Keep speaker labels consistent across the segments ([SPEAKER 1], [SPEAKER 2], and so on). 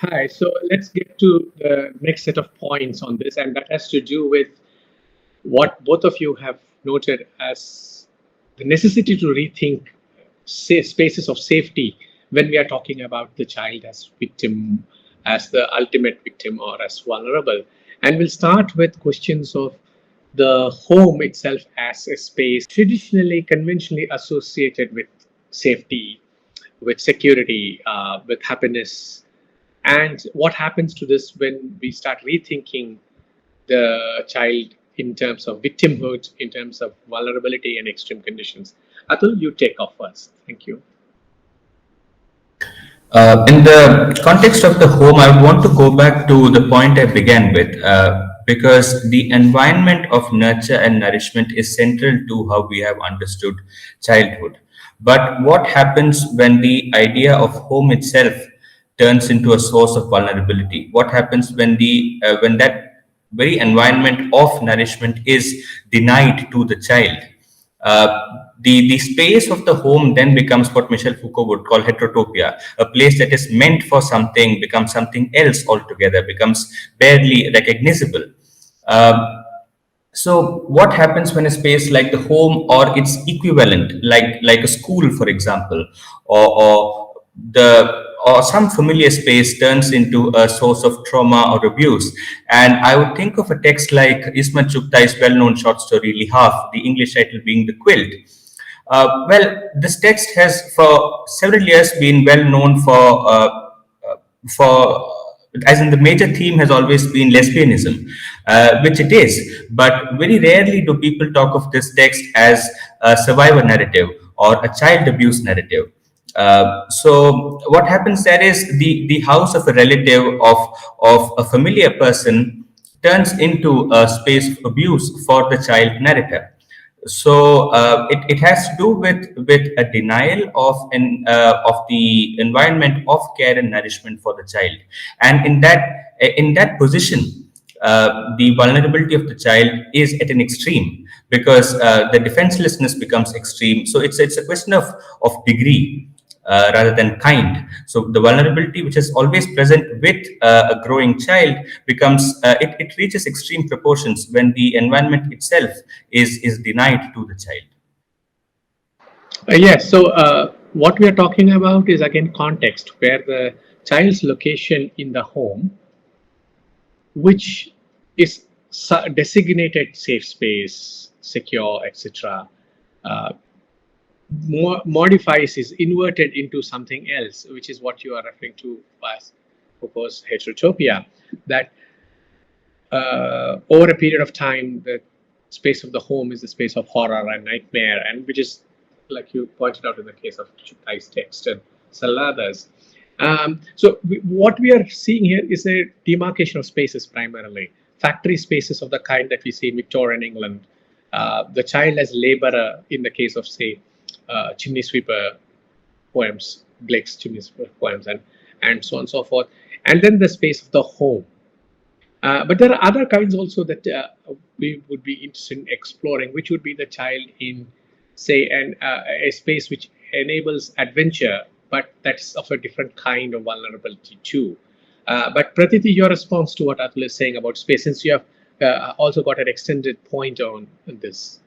[SPEAKER 1] Hi, so let's get to the next set of points on this, and that has to do with what both of you have noted as the necessity to rethink spaces of safety when we are talking about the child as victim, as the ultimate victim, or as vulnerable. And we'll start with questions of the home itself as a space traditionally, conventionally associated with safety, with security, with happiness. And what happens to this when we start rethinking the child in terms of victimhood, in terms of vulnerability and extreme conditions? Atul, you take off first. Thank you.
[SPEAKER 2] In the context of the home, I would want to go back to the point I began with, because the environment of nurture and nourishment is central to how we have understood childhood. But what happens when the idea of home itself turns into a source of vulnerability? What happens when that very environment of nourishment is denied to the child? The space of the home then becomes what Michel Foucault would call heterotopia. A place that is meant for something becomes something else altogether, becomes barely recognizable. Um, so, what happens when a space like the home or its equivalent, like a school, for example, or or some familiar space turns into a source of trauma or abuse? And I would think of a text like Ismat Chughta's well-known short story Lihaf, the English title being The Quilt. This text has for several years been well known for as in the major theme has always been lesbianism, which it is, but very rarely do people talk of this text as a survivor narrative or a child abuse narrative. So what happens there is the house of a relative of a familiar person turns into a space of abuse for the child narrator. So it has to do with a denial of the environment of care and nourishment for the child, and in that position, the vulnerability of the child is at an extreme because the defenselessness becomes extreme. So it's a question of degree rather than kind. So the vulnerability, which is always present with a growing child, becomes it reaches extreme proportions when the environment itself is denied to the child.
[SPEAKER 1] Yes, so what we are talking about is again context where the child's location in the home, which is designated safe space, secure, etc., uh, modifies, is inverted into something else, which is what you are referring to as proposed heterotopia. That over a period of time, the space of the home is the space of horror and nightmare, and which is, like you pointed out in the case of Chuktai's text and Salada's. What we are seeing here is a demarcation of spaces, primarily factory spaces of the kind that we see in Victorian England. The child as laborer in the case of, say, chimney sweeper poems, Blake's chimney sweeper poems, and so on and so forth. And then the space of the home. But there are other kinds also that we would be interested in exploring, which would be the child in, say, a space which enables adventure, but that's of a different kind of vulnerability too. But Pratiti, your response to what Atul is saying about space, since you have also got an extended point on this.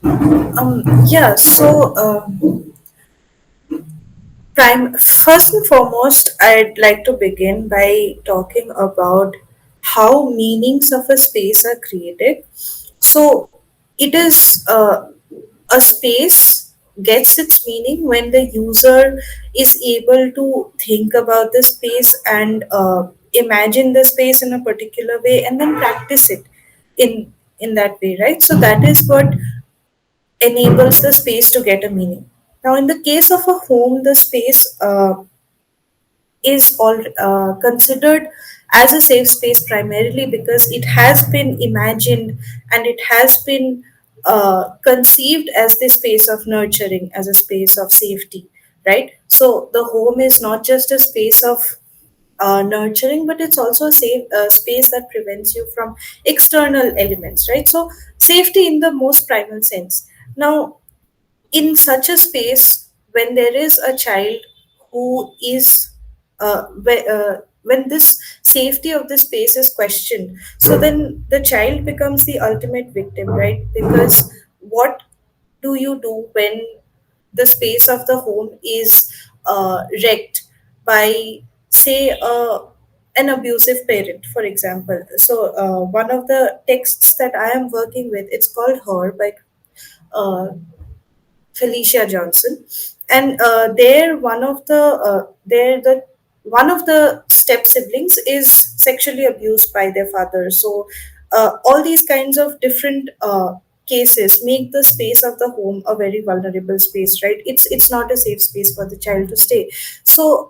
[SPEAKER 3] Yeah, so first and foremost, I'd like to begin by talking about how meanings of a space are created. So, it is a space gets its meaning when the user is able to think about the space and imagine the space in a particular way and then practice it in that way, right? So that is what enables the space to get a meaning. Now, in the case of a home, the space is all considered as a safe space primarily because it has been imagined and it has been conceived as the space of nurturing, as a space of safety, right? So the home is not just a space of nurturing, but it's also a safe space that prevents you from external elements, right? So safety in the most primal sense. Now, in such a space, when there is a child who is when this safety of the space is questioned, so then the child becomes the ultimate victim, right? Because what do you do when the space of the home is wrecked by, say, an abusive parent, for example? So one of the texts that I am working with, it's called Her by uh, Felicia Johnson, and there one of the step siblings is sexually abused by their father. So all these kinds of different cases make the space of the home a very vulnerable space, right? It's not a safe space for the child to stay. So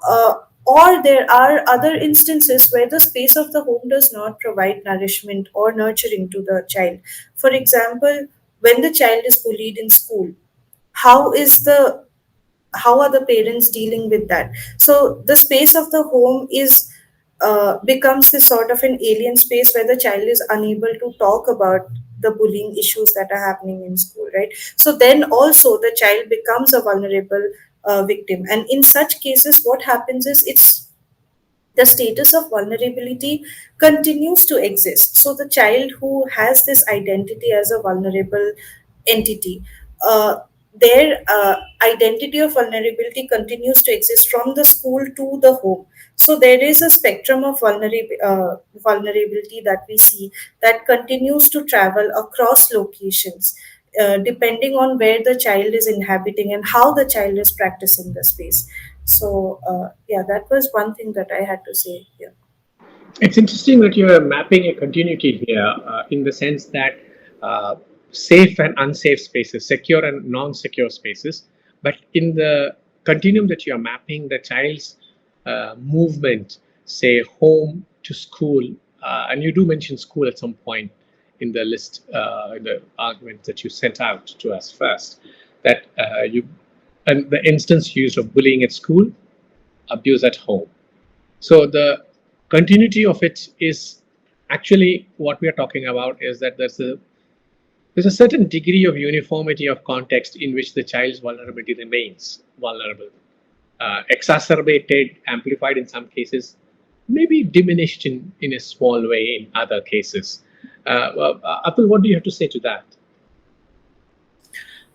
[SPEAKER 3] or there are other instances where the space of the home does not provide nourishment or nurturing to the child. For example, when the child is bullied in school, how is the how are the parents dealing with that? So the space of the home is becomes this sort of an alien space where the child is unable to talk about the bullying issues that are happening in school, right? So then also the child becomes a vulnerable victim, and in such cases what happens is it's the status of vulnerability continues to exist. So the child who has this identity as a vulnerable entity, their identity of vulnerability continues to exist from the school to the home. So there is a spectrum of vulnerability that we see that continues to travel across locations. Depending on where the child is inhabiting and how the child is practicing the space. So yeah, that was one thing that I had to say here.
[SPEAKER 1] It's interesting that you are mapping a continuity here in the sense that uh, safe and unsafe spaces, secure and non secure spaces, but in the continuum that you are mapping, the child's movement, say home to school, and you do mention school at some point in the list, in the argument that you sent out to us first, that you, and the instance used of bullying at school, abuse at home. So the continuity of it is actually what we are talking about is that there's a certain degree of uniformity of context in which the child's vulnerability remains vulnerable, exacerbated, amplified in some cases, maybe diminished in a small way in other cases. Atul, what do you have to say to that?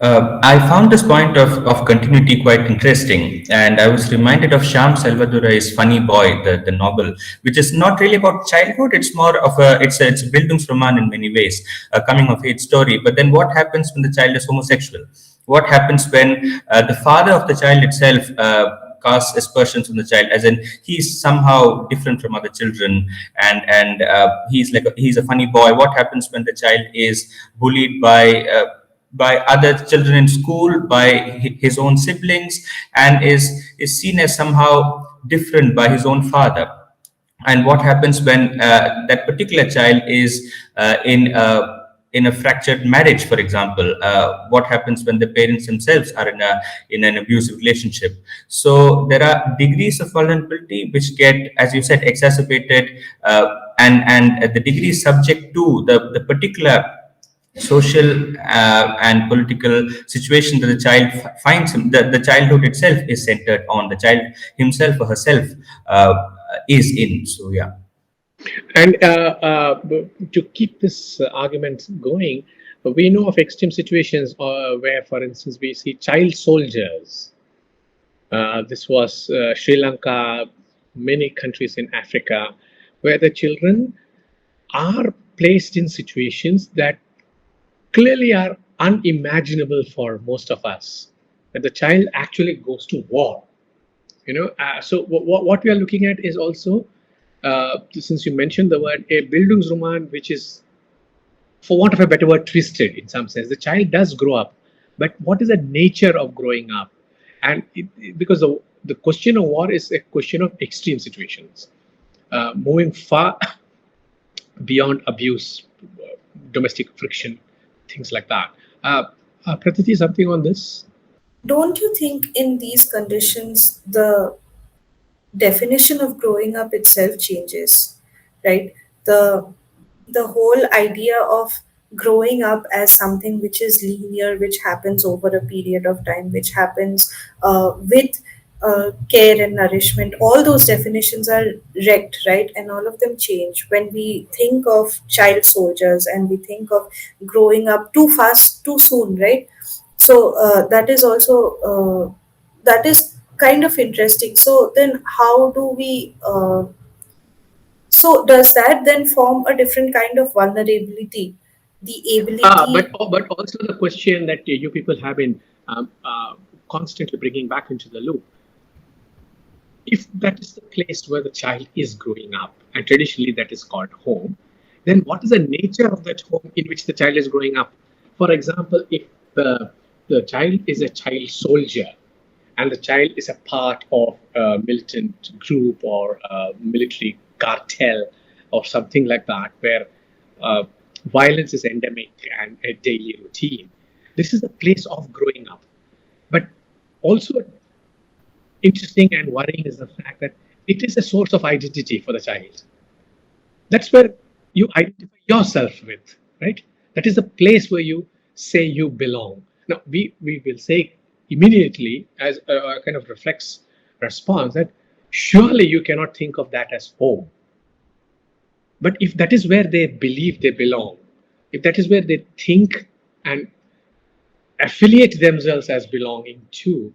[SPEAKER 2] I found this point of continuity quite interesting, and I was reminded of Sham Salvador's Funny Boy, the novel, which is not really about childhood. It's more of it's a Bildungsroman in many ways, a coming of age story. But then what happens when the child is homosexual? What happens when the father of the child itself casts aspersions on the child, as in he's somehow different from other children, and he's like he's a funny boy? What happens when the child is bullied by other children in school, by his own siblings, and is seen as somehow different by his own father? And what happens when that particular child is in a fractured marriage, for example? What happens when the parents themselves are in an abusive relationship? So there are degrees of vulnerability which get, as you said, exacerbated, and the degree is subject to the particular social and political situation that the child finds him. The childhood itself is centered on the child himself or herself uh, is in. So yeah.
[SPEAKER 1] And to keep this argument going, we know of extreme situations where, for instance, we see child soldiers. This was Sri Lanka, many countries in Africa, where the children are placed in situations that clearly are unimaginable for most of us. That the child actually goes to war. So what we are looking at is also, since you mentioned the word, a Bildungsroman, which is, for want of a better word, twisted in some sense. The child does grow up, but what is the nature of growing up? And because the question of war is a question of extreme situations, moving far beyond abuse, domestic friction, things like that. Pratiti, something on this?
[SPEAKER 3] Don't you think in these conditions the definition of growing up itself changes, right? The the whole idea of growing up as something which is linear, which happens over a period of time, which happens with care and nourishment, all those definitions are wrecked, right? And all of them change when we think of child soldiers and we think of growing up too fast, too soon, right? So that is also that is kind of interesting. So then, how do we? So does that then form a different kind of vulnerability? The ability.
[SPEAKER 1] But also the question that you people have been constantly bringing back into the loop. If that is the place where the child is growing up, and traditionally that is called home, then what is the nature of that home in which the child is growing up? For example, if the child is a child soldier and the child is a part of a militant group or a military cartel or something like that, where uh, violence is endemic and a daily routine, this is a place of growing up. But also interesting and worrying is the fact that it is a source of identity for the child. That's where you identify yourself with, right? That is the place where you say you belong. Now, we will say immediately as a kind of reflex response that surely you cannot think of that as home. But if that is where they believe they belong, if that is where they think and affiliate themselves as belonging to,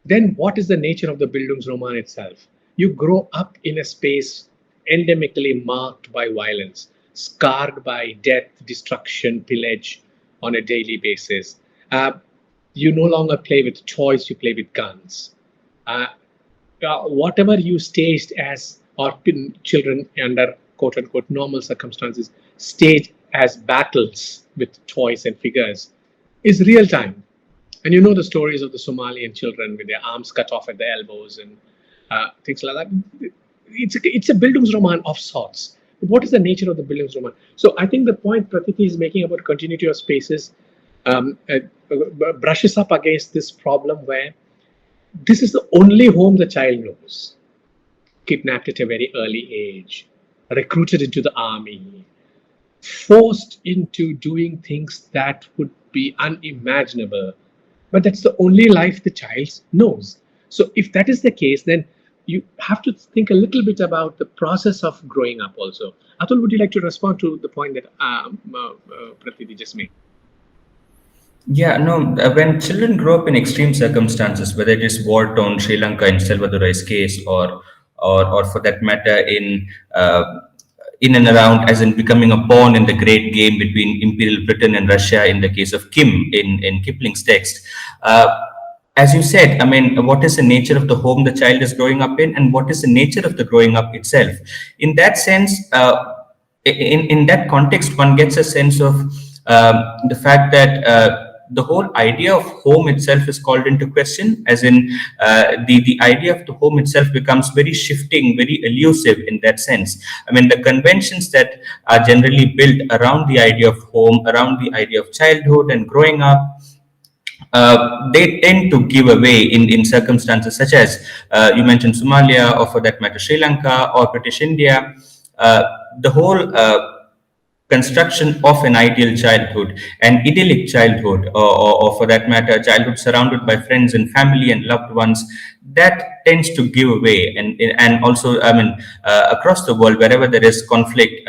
[SPEAKER 1] then what is the nature of the Bildungsroman itself? You grow up in a space endemically marked by violence, scarred by death, destruction, pillage on a daily basis. Uh, you no longer play with toys, you play with guns. Uh, Whatever you staged as, or children under quote unquote normal circumstances stage as battles with toys and figures, is real time. And you know the stories of the Somalian children with their arms cut off at the elbows and things like that. It's a Bildungsroman of sorts. But what is the nature of the Bildungsroman? So I think the point Pratiti is making about continuity of spaces brushes up against this problem where this is the only home the child knows. Kidnapped at a very early age, recruited into the army, forced into doing things that would be unimaginable. But that's the only life the child knows. So if that is the case, then you have to think a little bit about the process of growing up also. Atul, would you like to respond to the point that Pratiti just made?
[SPEAKER 2] Yeah, no, when children grow up in extreme circumstances, whether it is war-torn Sri Lanka in Salvador's case, or for that matter, in and around, as in becoming a pawn in the great game between Imperial Britain and Russia in the case of Kim in Kipling's text. As you said, I mean, what is the nature of the home the child is growing up in, and what is the nature of the growing up itself? In that sense, in that context, one gets a sense of the fact that the whole idea of home itself is called into question, as in the idea of the home itself becomes very shifting, very elusive in that sense. I mean, the conventions that are generally built around the idea of home, around the idea of childhood and growing up, they tend to give away in circumstances such as you mentioned Somalia, or for that matter Sri Lanka or British India. The whole construction of an ideal childhood, an idyllic childhood, or for that matter, childhood surrounded by friends and family and loved ones, that tends to give away. And also, I mean, across the world, wherever there is conflict,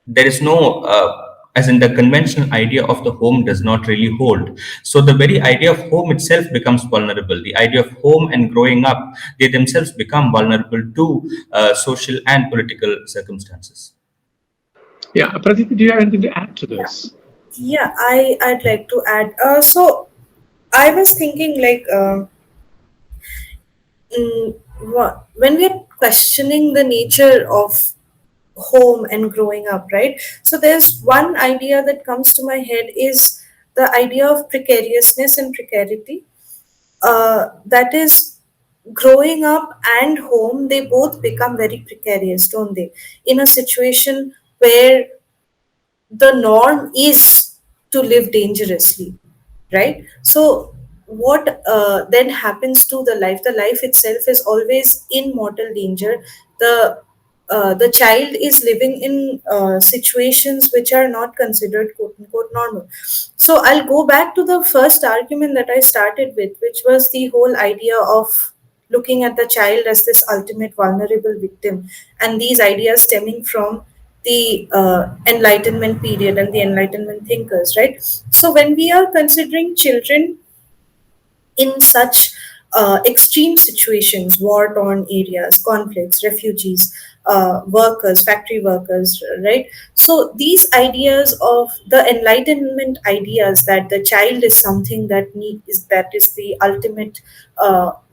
[SPEAKER 2] there is no as in the conventional idea of the home does not really hold. So the very idea of home itself becomes vulnerable. The idea of home and growing up, they themselves become vulnerable to social and political circumstances.
[SPEAKER 1] Yeah, Pratiti, do you have anything to add to
[SPEAKER 3] Yeah,
[SPEAKER 1] this?
[SPEAKER 3] yeah. I'd like to add. So I was thinking like. When we're questioning the nature of home and growing up, right? So there's one idea that comes to my head is the idea of precariousness and precarity. That is, growing up and home, they both become very precarious, don't they? In a situation where the norm is to live dangerously, right? So what then happens to the life itself is always in mortal danger. The child is living in situations which are not considered quote unquote normal. So I'll go back to the first argument that I started with, which was the whole idea of looking at the child as this ultimate vulnerable victim, and these ideas stemming from the Enlightenment period and the Enlightenment thinkers, right? So when we are considering children in such extreme situations, war torn areas, conflicts, refugees, workers, factory workers, right? So these ideas of the Enlightenment ideas that the child is something that is the ultimate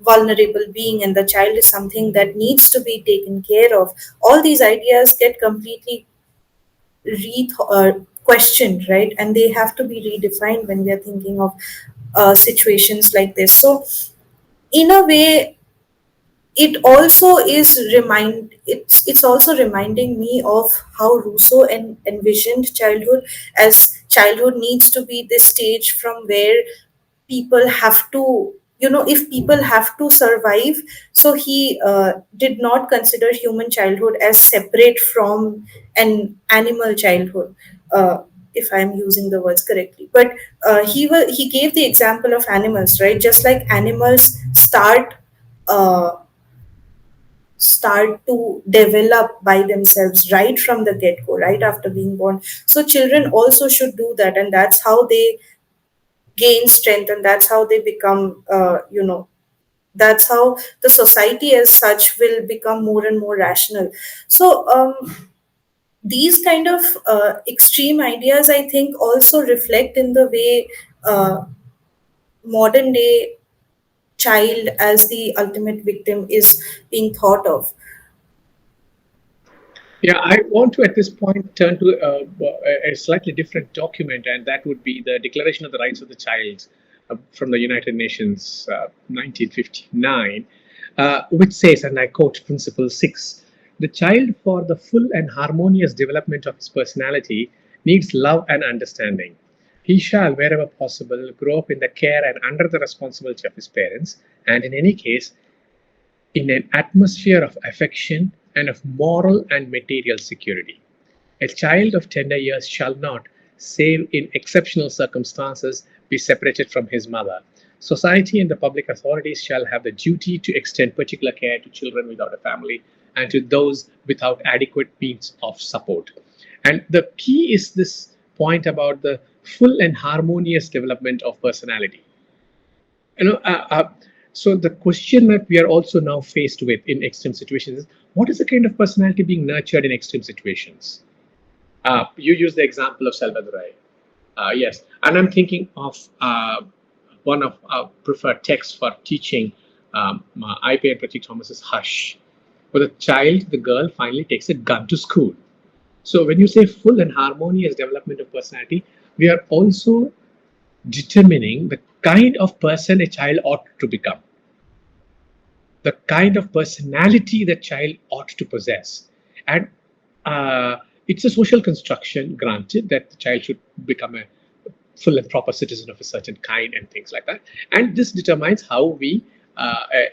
[SPEAKER 3] vulnerable being, and the child is something that needs to be taken care of. All these ideas get completely questioned, right? And they have to be redefined when we are thinking of situations like this. So in a way, it's also reminding me of how Rousseau envisioned childhood, as childhood needs to be this stage from where people have to, if people have to survive. So he did not consider human childhood as separate from an animal childhood, if I'm using the words correctly. But he gave the example of animals, right? Just like animals uh, start to develop by themselves right from the get go, right after being born. So children also should do that, and that's how they gain strength, and that's how they become, that's how the society as such will become more and more rational. So these kind of extreme ideas, I think, also reflect in the way modern day child as the ultimate victim is being thought of.
[SPEAKER 1] Yeah, I want to at this point turn to a slightly different document, and that would be the Declaration of the Rights of the Child from the United Nations, 1959, which says, and I quote Principle 6: "The child, for the full and harmonious development of his personality, needs love and understanding. He shall, wherever possible, grow up in the care and under the responsibility of his parents, and in any case, in an atmosphere of affection and of moral and material security. A child of tender years shall not, save in exceptional circumstances, be separated from his mother. Society and the public authorities shall have the duty to extend particular care to children without a family and to those without adequate means of support." And the key is this point about the full and harmonious development of personality. you know uh, uh, so the question that we are also now faced with in extreme situations is, what is the kind of personality being nurtured in extreme situations? You use the example of Salvador. Yes, and I'm thinking of one of our preferred texts for teaching IP and Pratik Thomas's Hush, where the child, the girl, finally takes a gun to school. So when you say full and harmonious development of personality, we are also determining the kind of person a child ought to become, the kind of personality that child ought to possess. And uh, it's a social construction, granted, that the child should become a full and proper citizen of a certain kind and things like that. And this determines how we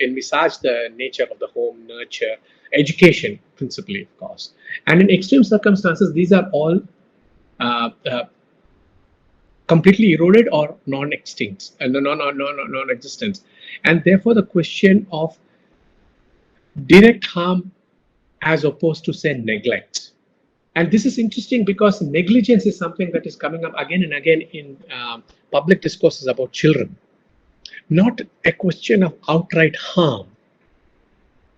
[SPEAKER 1] envisage the nature of the home, nurture, education, principally, of course. And in extreme circumstances, these are all uh, uh, completely eroded or non-extinct, non-existent. And therefore, the question of direct harm as opposed to, say, neglect. And this is interesting because negligence is something that is coming up again and again in public discourses about children. Not a question of outright harm,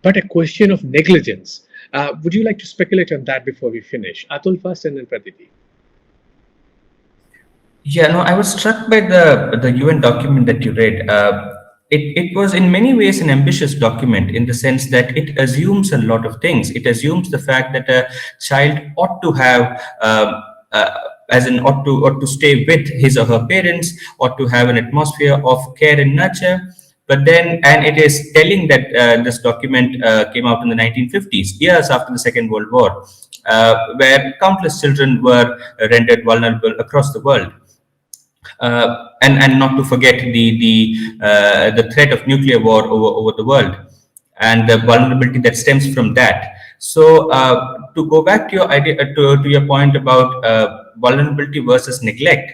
[SPEAKER 1] but a question of negligence. Would you like to speculate on that before we finish? Atul first and then Pratiti.
[SPEAKER 2] Yeah, no, I was struck by the UN document that you read. It was in many ways an ambitious document in the sense that it assumes a lot of things. It assumes the fact that a child ought to have, uh, as in ought to stay with his or her parents, ought to have an atmosphere of care and nurture. But then, and it is telling that this document came out in the 1950s, years after the Second World War, where countless children were rendered vulnerable across the world. And not to forget the threat of nuclear war over the world and the vulnerability that stems from that. So to go back to your idea to your point about vulnerability versus neglect,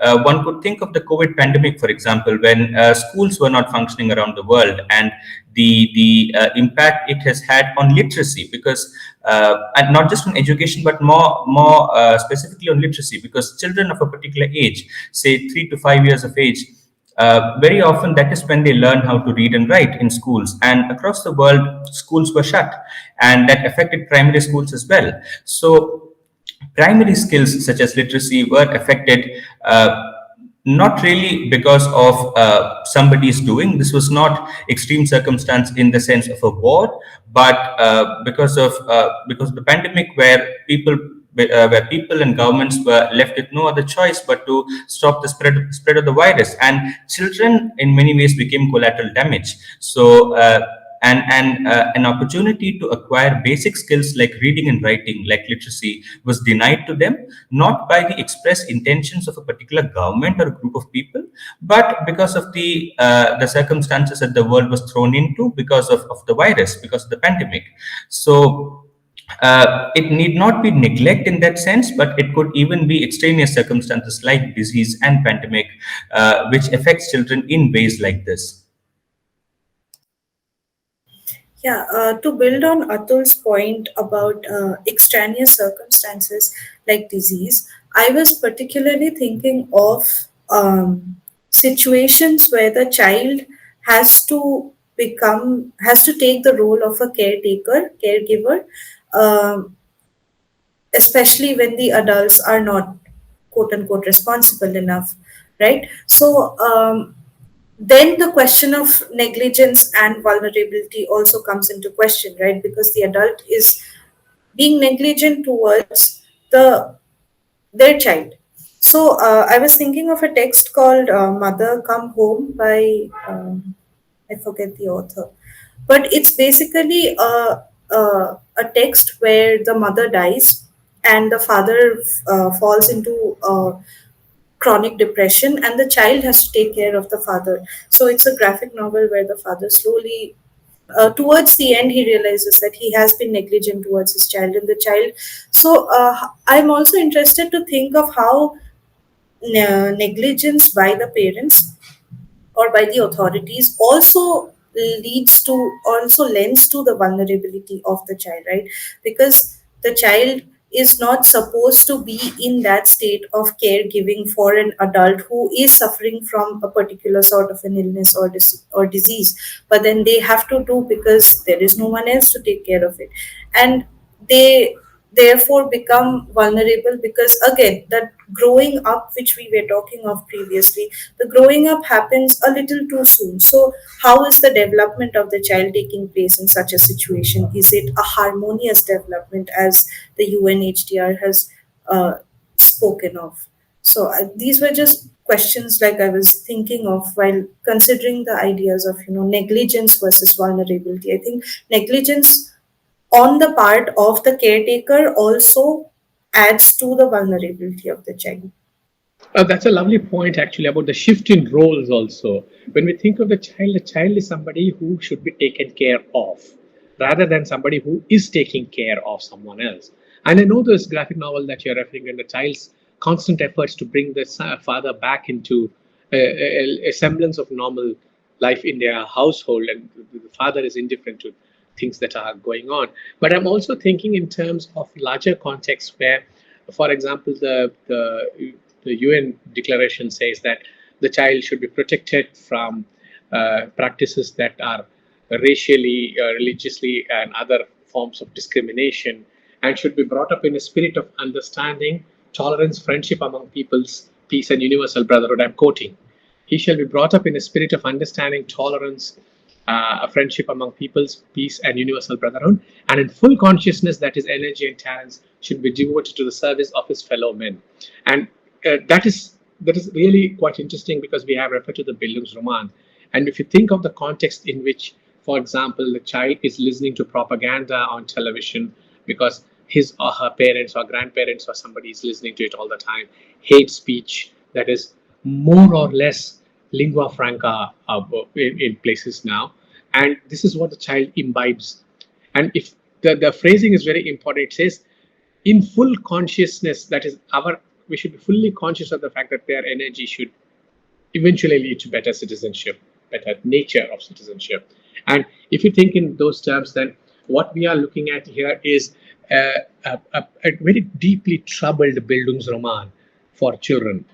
[SPEAKER 2] One could think of the COVID pandemic, for example, when schools were not functioning around the world, and the impact it has had on literacy, because and not just on education, but more specifically on literacy, because children of a particular age, say 3 to 5 years of age, very often that is when they learn how to read and write in schools. And across the world, schools were shut, and that affected primary schools as well. So primary skills such as literacy were affected, not really because of somebody's doing. This was not extreme circumstance in the sense of a war, but because of the pandemic, where people and governments were left with no other choice but to stop the spread of the virus, and children in many ways became collateral damage. So an opportunity to acquire basic skills like reading and writing, like literacy, was denied to them, not by the express intentions of a particular government or a group of people, but because of the circumstances that the world was thrown into because of the virus, because of the pandemic. So it need not be neglect in that sense, but it could even be extraneous circumstances like disease and pandemic, which affects children in ways like this.
[SPEAKER 3] Yeah, to build on Atul's point about extraneous circumstances like disease, I was particularly thinking of situations where the child has to take the role of a caregiver, um, especially when the adults are not quote unquote responsible enough, right? So, then the question of negligence and vulnerability also comes into question, right? Because the adult is being negligent towards their child. So I was thinking of a text called "Mother Come Home" by I forget the author, but it's basically a text where the mother dies and the father falls into chronic depression, and the child has to take care of the father. So it's a graphic novel where the father slowly, towards the end, he realizes that he has been negligent towards his child, and the child. So I'm also interested to think of how negligence by the parents or by the authorities also lends to the vulnerability of the child, right? Because the child is not supposed to be in that state of caregiving for an adult who is suffering from a particular sort of an illness or disease, but then they have to do because there is no one else to take care of it, and they therefore become vulnerable because again that growing up which we were talking of previously, the growing up happens a little too soon. So how is the development of the child taking place in such a situation? Is it a harmonious development as the UNHDR has spoken of? So these were just questions like I was thinking of while considering the ideas of negligence versus vulnerability. I think negligence on the part of the caretaker also adds to the vulnerability of the child.
[SPEAKER 1] That's a lovely point, actually, about the shift in roles also. When we think of the child is somebody who should be taken care of rather than somebody who is taking care of someone else. And I know this graphic novel that you're referring to, the child's constant efforts to bring the father back into a semblance of normal life in their household, and the father is indifferent to things that are going on. But I'm also thinking in terms of larger context where, for example, the UN declaration says that the child should be protected from practices that are racially, religiously, and other forms of discrimination, and should be brought up in a spirit of understanding, tolerance, friendship among peoples, peace, and universal brotherhood. I'm quoting. He shall be brought up in a spirit of understanding, tolerance, a friendship among peoples, peace, and universal brotherhood, and in full consciousness that his energy and talents should be devoted to the service of his fellow men. And that is really quite interesting because we have referred to the Bildungsroman, and if you think of the context in which, for example, the child is listening to propaganda on television because his or her parents or grandparents or somebody is listening to it all the time, hate speech that is more or less lingua franca in places now, and this is what the child imbibes. And if the phrasing is very important, it says in full consciousness, that is our we should be fully conscious of the fact that their energy should eventually lead to better citizenship, better nature of citizenship. And if you think in those terms, then what we are looking at here is a very deeply troubled Bildungsroman for children,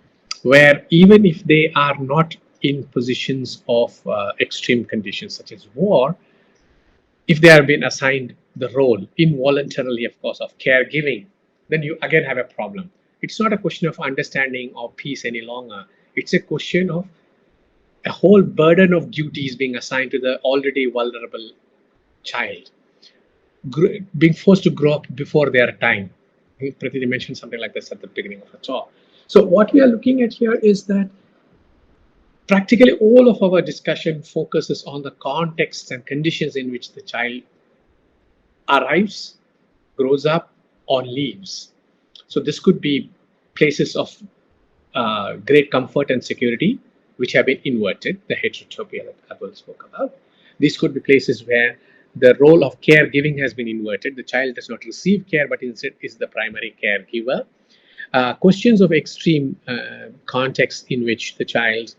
[SPEAKER 1] where even if they are not in positions of extreme conditions such as war, if they have been assigned the role involuntarily, of course, of caregiving, then you again have a problem. It's not a question of understanding or peace any longer. It's a question of a whole burden of duties being assigned to the already vulnerable child, being forced to grow up before their time. I think Pratiti mentioned something like this at the beginning of her talk. So what we are looking at here is that practically all of our discussion focuses on the contexts and conditions in which the child arrives, grows up, or leaves. So this could be places of great comfort and security, which have been inverted, the heterotopia that Atul spoke about. These could be places where the role of caregiving has been inverted. The child does not receive care, but instead is the primary caregiver. Questions of extreme context in which the child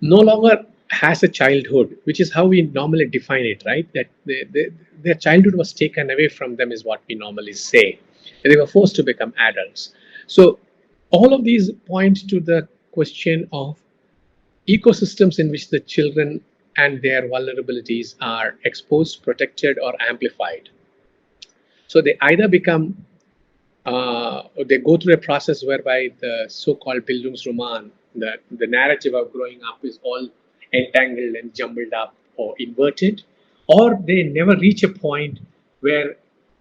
[SPEAKER 1] no longer has a childhood, which is how we normally define it, right? That their childhood was taken away from them is what we normally say. They were forced to become adults. So all of these point to the question of ecosystems in which the children and their vulnerabilities are exposed, protected, or amplified. So they either become, they go through a process whereby the so-called Bildungsroman, the narrative of growing up is all entangled and jumbled up or inverted, or they never reach a point where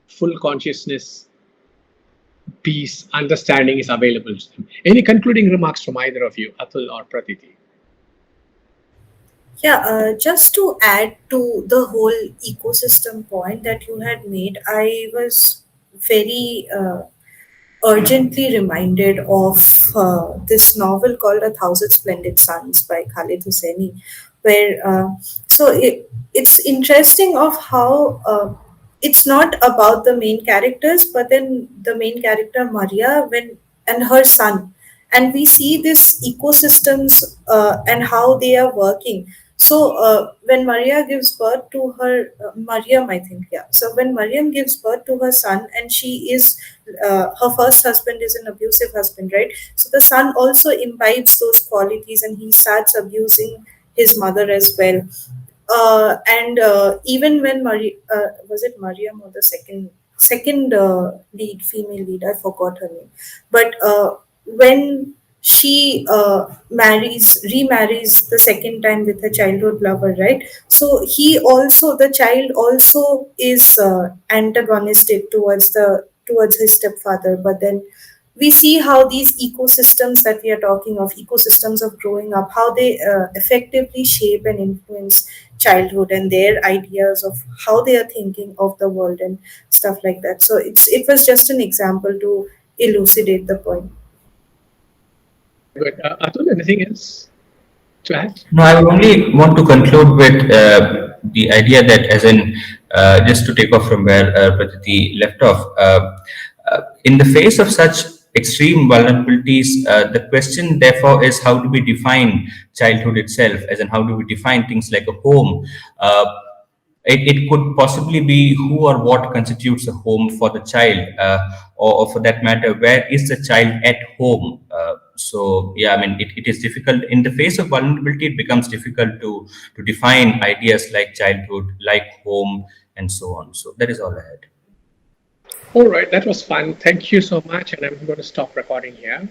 [SPEAKER 1] full consciousness, peace, understanding is available to them. Any concluding remarks from either of you, Atul or Pratiti?
[SPEAKER 3] Yeah, just to add to the whole ecosystem point that you had made, I was very urgently reminded of this novel called A Thousand Splendid Suns by Khalid Hosseini, where it's interesting of how it's not about the main characters, but then the main character Maria when and her son, and we see this ecosystems and how they are working. So when Maria gives birth to her Mariam, I think, yeah. So when Mariam gives birth to her son, and she is her first husband is an abusive husband, right? So the son also imbibes those qualities, and he starts abusing his mother as well. And even when was it Mariam or the second lead, female lead, I forgot her name, but when she remarries the second time with her childhood lover, right? So the child also is antagonistic towards his stepfather, but then we see how these ecosystems that we are talking of, ecosystems of growing up, how they effectively shape and influence childhood and their ideas of how they are thinking of the world and stuff like that. So it was just an example to elucidate the point.
[SPEAKER 1] Good. Atul, anything else to add?
[SPEAKER 2] No, I only want to conclude with the idea that, as in, just to take off from where Pratiti left off, in the face of such extreme vulnerabilities, the question, therefore, is how do we define childhood itself, as in, how do we define things like a home? It could possibly be who or what constitutes a home for the child, or for that matter, where is the child at home? So yeah, I mean, it is difficult in the face of vulnerability. It becomes difficult to define ideas like childhood, like home, and so on. So that is all I had.
[SPEAKER 1] All right, that was fun. Thank you so much, and I'm going to stop recording here.